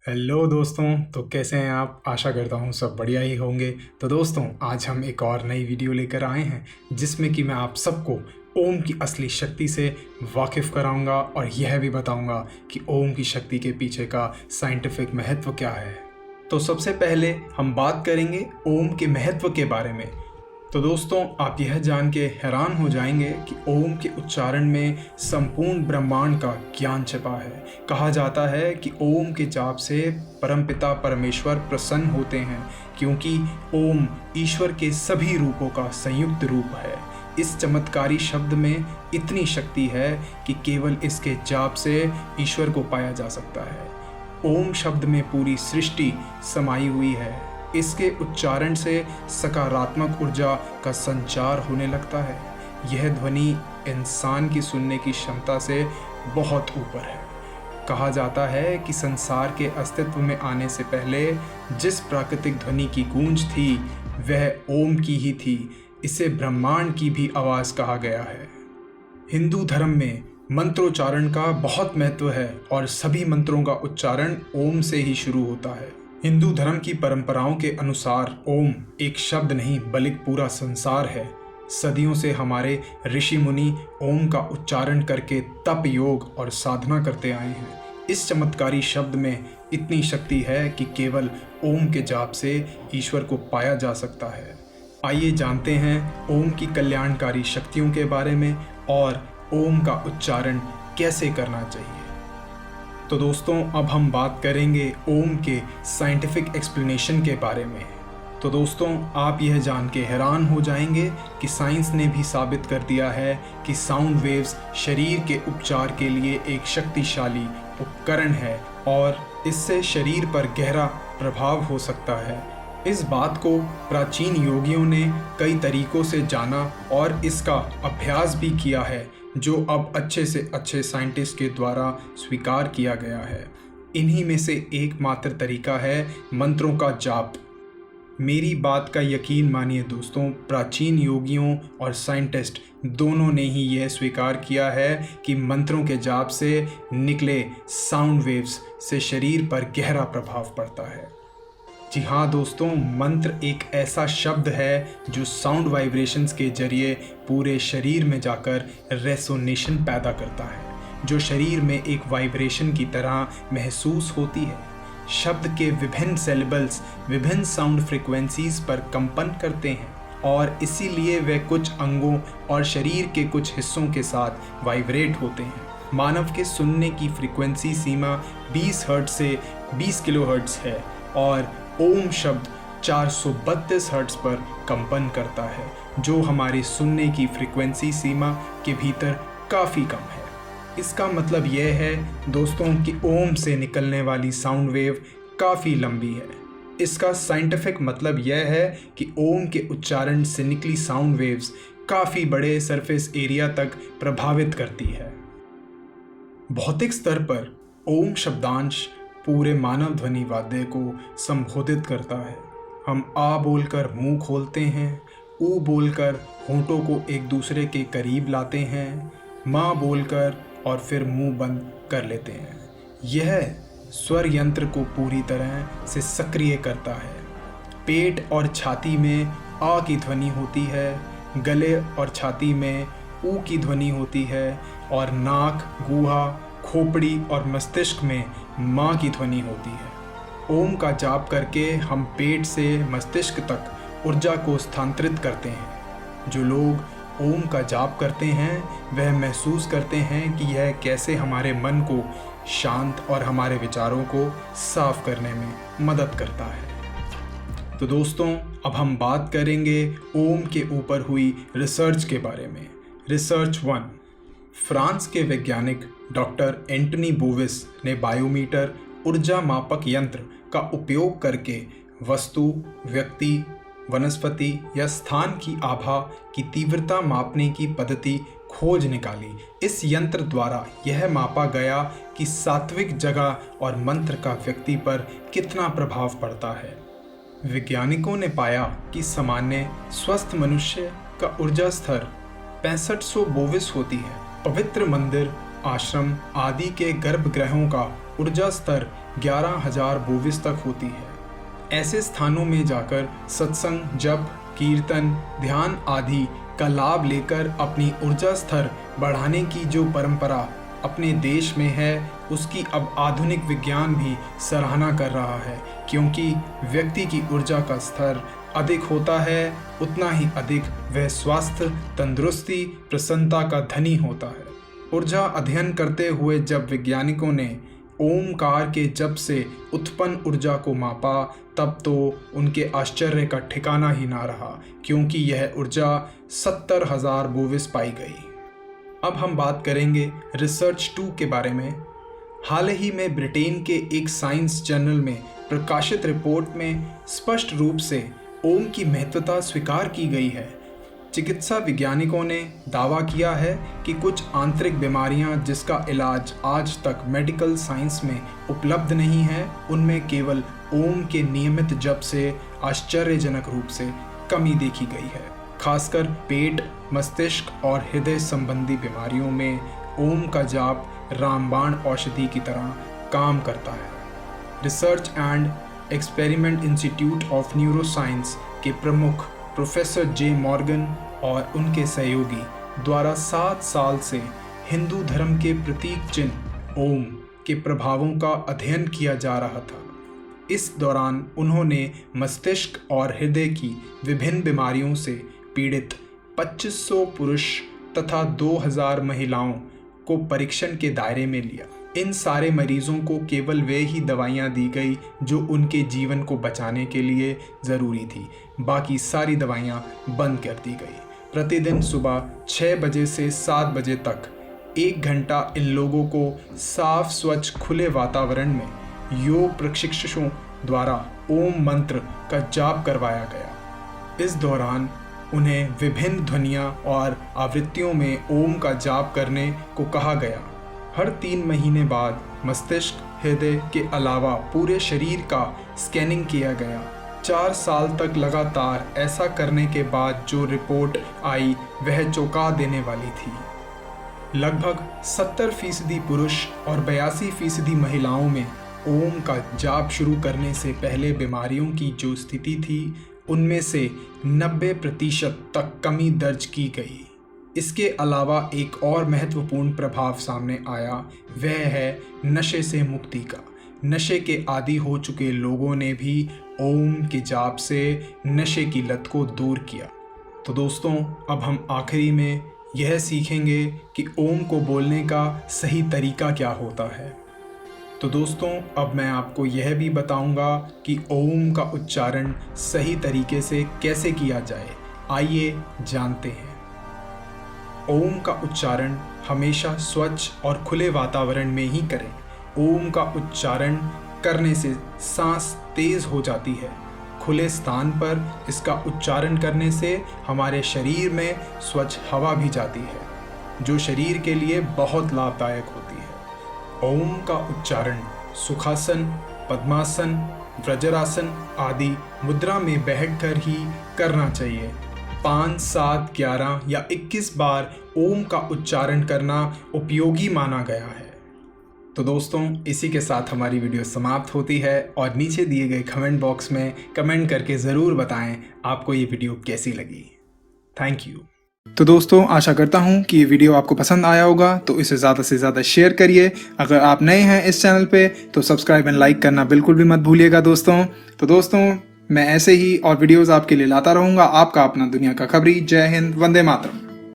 Hello दोस्तों। तो कैसे हैं आप? आशा करता हूँ सब बढ़िया ही होंगे। तो दोस्तों, आज हम एक और नई वीडियो लेकर आए हैं जिसमें कि मैं आप सबको ओम की असली शक्ति से वाकिफ़ कराऊंगा और यह भी बताऊंगा कि ओम की शक्ति के पीछे का साइंटिफिक महत्व क्या है। तो सबसे पहले हम बात करेंगे ओम के महत्व के बारे में। तो दोस्तों, आप यह जान के हैरान हो जाएंगे कि ओम के उच्चारण में संपूर्ण ब्रह्मांड का ज्ञान छिपा है। कहा जाता है कि ओम के जाप से परमपिता परमेश्वर प्रसन्न होते हैं, क्योंकि ओम ईश्वर के सभी रूपों का संयुक्त रूप है। इस चमत्कारी शब्द में इतनी शक्ति है कि केवल इसके जाप से ईश्वर को पाया जा सकता है। ओम शब्द में पूरी सृष्टि समाई हुई है। इसके उच्चारण से सकारात्मक ऊर्जा का संचार होने लगता है। यह ध्वनि इंसान की सुनने की क्षमता से बहुत ऊपर है। कहा जाता है कि संसार के अस्तित्व में आने से पहले जिस प्राकृतिक ध्वनि की गूंज थी वह ओम की ही थी। इसे ब्रह्मांड की भी आवाज़ कहा गया है। हिंदू धर्म में मंत्रोच्चारण का बहुत महत्व है और सभी मंत्रों का उच्चारण ओम से ही शुरू होता है। हिंदू धर्म की परंपराओं के अनुसार ओम एक शब्द नहीं बल्कि पूरा संसार है। सदियों से हमारे ऋषि मुनि ओम का उच्चारण करके तप, योग और साधना करते आए हैं। इस चमत्कारी शब्द में इतनी शक्ति है कि केवल ओम के जाप से ईश्वर को पाया जा सकता है। आइए जानते हैं ओम की कल्याणकारी शक्तियों के बारे में और ओम का उच्चारण कैसे करना चाहिए। तो दोस्तों, अब हम बात करेंगे ओम के साइंटिफिक एक्सप्लेनेशन के बारे में। तो दोस्तों, आप यह जान के हैरान हो जाएंगे कि साइंस ने भी साबित कर दिया है कि साउंड वेव्स शरीर के उपचार के लिए एक शक्तिशाली उपकरण है और इससे शरीर पर गहरा प्रभाव हो सकता है। इस बात को प्राचीन योगियों ने कई तरीकों से जाना और इसका अभ्यास भी किया है, जो अब अच्छे से अच्छे साइंटिस्ट के द्वारा स्वीकार किया गया है। इन्हीं में से एकमात्र तरीका है मंत्रों का जाप। मेरी बात का यकीन मानिए दोस्तों, प्राचीन योगियों और साइंटिस्ट दोनों ने ही यह स्वीकार किया है कि मंत्रों के जाप से निकले साउंड वेव्स से शरीर पर गहरा प्रभाव पड़ता है। जी हाँ दोस्तों, मंत्र एक ऐसा शब्द है जो साउंड वाइब्रेशंस के जरिए पूरे शरीर में जाकर रेसोनेशन पैदा करता है, जो शरीर में एक वाइब्रेशन की तरह महसूस होती है। शब्द के विभिन्न सिलेबल्स विभिन्न साउंड फ्रीक्वेंसीज पर कंपन करते हैं और इसीलिए वे कुछ अंगों और शरीर के कुछ हिस्सों के साथ वाइब्रेट होते हैं। मानव के सुनने की फ्रीक्वेंसी सीमा 20 हर्ट्ज से 20 किलोहर्ट्ज है और ओम शब्द 432 हर्ट्ज पर कंपन करता है, जो हमारी सुनने की फ्रीक्वेंसी सीमा के भीतर काफ़ी कम है। इसका मतलब यह है दोस्तों कि ओम से निकलने वाली साउंड वेव काफ़ी लंबी है। इसका साइंटिफिक मतलब यह है कि ओम के उच्चारण से निकली साउंड वेव्स काफ़ी बड़े सरफेस एरिया तक प्रभावित करती है। भौतिक स्तर पर ओम शब्दांश पूरे मानव ध्वनि वाद्य को संबोधित करता है। हम आ बोलकर मुंह खोलते हैं, ऊ बोलकर होंठों को एक दूसरे के करीब लाते हैं, माँ बोलकर और फिर मुंह बंद कर लेते हैं। यह स्वर यंत्र को पूरी तरह से सक्रिय करता है। पेट और छाती में आ की ध्वनि होती है, गले और छाती में ऊ की ध्वनि होती है और नाक, गुहा, खोपड़ी और मस्तिष्क में माँ की ध्वनि होती है। ओम का जाप करके हम पेट से मस्तिष्क तक ऊर्जा को स्थानांतरित करते हैं। जो लोग ओम का जाप करते हैं वह महसूस करते हैं कि यह कैसे हमारे मन को शांत और हमारे विचारों को साफ करने में मदद करता है। तो दोस्तों, अब हम बात करेंगे ओम के ऊपर हुई रिसर्च के बारे में। रिसर्च 1। फ्रांस के वैज्ञानिक डॉक्टर एंटनी बोविस ने बायोमीटर ऊर्जा मापक यंत्र का उपयोग करके वस्तु, व्यक्ति, वनस्पति या स्थान की आभा की तीव्रता मापने की पद्धति खोज निकाली। इस यंत्र द्वारा यह मापा गया कि सात्विक जगह और मंत्र का व्यक्ति पर कितना प्रभाव पड़ता है। वैज्ञानिकों ने पाया कि सामान्य स्वस्थ मनुष्य का ऊर्जा स्तर 6500 बोविस होती है। पवित्र मंदिर, आश्रम आदि के गर्भगृहों का ऊर्जा स्तर 11,000 बोविस तक होती है। ऐसे स्थानों में जाकर सत्संग, जप, कीर्तन, ध्यान आदि का लाभ लेकर अपनी ऊर्जा स्तर बढ़ाने की जो परंपरा अपने देश में है, उसकी अब आधुनिक विज्ञान भी सराहना कर रहा है, क्योंकि व्यक्ति की ऊर्जा का स्तर अधिक होता है, उतना ही अधिक वह स्वास्थ्य, तंदुरुस्ती, प्रसन्नता का धनी होता है। ऊर्जा अध्ययन करते हुए जब वैज्ञानिकों ने ओमकार के जप से उत्पन्न ऊर्जा को मापा, तब तो उनके आश्चर्य का ठिकाना ही ना रहा, क्योंकि यह ऊर्जा 70,000 बोविस पाई गई। अब हम बात करेंगे रिसर्च 2 के बारे में। हाल ही में ब्रिटेन के एक साइंस जर्नल में प्रकाशित रिपोर्ट में स्पष्ट रूप से ओम की महत्वता स्वीकार की गई है। चिकित्सा वैज्ञानिकों ने दावा किया है कि कुछ आंतरिक बीमारियां जिसका इलाज आज तक मेडिकल साइंस में उपलब्ध नहीं है, उनमें केवल ओम के नियमित जप से आश्चर्यजनक रूप से कमी देखी गई है। खासकर पेट, मस्तिष्क और हृदय संबंधी बीमारियों में ओम का जाप रामबाण औषधि की तरह काम करता है। Research and experiment institute of neuroscience के प्रमुख प्रोफेसर जे मॉर्गन और उनके सहयोगी द्वारा 7 साल से हिंदू धर्म के प्रतीक चिन्ह ओम के प्रभावों का अध्ययन किया जा रहा था। इस दौरान उन्होंने मस्तिष्क और हृदय की विभिन्न बीमारियों से पीड़ित 2500 पुरुष तथा 2000 महिलाओं को परीक्षण के दायरे में लिया। इन सारे मरीजों को केवल वे ही दवाइयाँ दी गई जो उनके जीवन को बचाने के लिए ज़रूरी थी, बाकी सारी दवाइयाँ बंद कर दी गई। प्रतिदिन सुबह 6 बजे से 7 बजे तक 1 घंटा इन लोगों को साफ स्वच्छ खुले वातावरण में योग प्रशिक्षकों द्वारा ओम मंत्र का जाप करवाया गया। इस दौरान उन्हें विभिन्न ध्वनियाँ और आवृत्तियों में ओम का जाप करने को कहा गया। हर 3 महीने बाद मस्तिष्क, हृदय के अलावा पूरे शरीर का स्कैनिंग किया गया। 4 साल तक लगातार ऐसा करने के बाद जो रिपोर्ट आई वह चौंका देने वाली थी। लगभग 70% पुरुष और 82% महिलाओं में ओम का जाप शुरू करने से पहले बीमारियों की जो स्थिति थी, उनमें से 90% तक कमी दर्ज की गई। इसके अलावा एक और महत्वपूर्ण प्रभाव सामने आया, वह है नशे से मुक्ति का। नशे के आदी हो चुके लोगों ने भी ओम के जाप से नशे की लत को दूर किया। तो दोस्तों, अब हम आखिरी में यह सीखेंगे कि ओम को बोलने का सही तरीका क्या होता है। तो दोस्तों, अब मैं आपको यह भी बताऊंगा कि ओम का उच्चारण सही तरीके से कैसे किया जाए। आइए जानते हैं। ओम का उच्चारण हमेशा स्वच्छ और खुले वातावरण में ही करें। ओम का उच्चारण करने से सांस तेज हो जाती है। खुले स्थान पर इसका उच्चारण करने से हमारे शरीर में स्वच्छ हवा भी जाती है, जो शरीर के लिए बहुत लाभदायक होती है। ओम का उच्चारण सुखासन, पद्मासन, वज्रासन आदि मुद्रा में बैठकर ही करना चाहिए। 5, 7, 11 या 21 बार ओम का उच्चारण करना उपयोगी माना गया है। तो दोस्तों, इसी के साथ हमारी वीडियो समाप्त होती है और नीचे दिए गए कमेंट बॉक्स में कमेंट करके ज़रूर बताएं आपको ये वीडियो कैसी लगी। Thank you. तो दोस्तों, आशा करता हूँ कि ये वीडियो आपको पसंद आया होगा, तो इसे ज़्यादा से ज़्यादा शेयर करिए। अगर आप नए हैं इस चैनल पे तो सब्सक्राइब एंड लाइक करना बिल्कुल भी मत भूलिएगा दोस्तों। तो दोस्तों, मैं ऐसे ही और वीडियोस आपके लिए लाता रहूँगा। आपका अपना दुनिया का खबरी। जय हिंद, वंदे मातरम।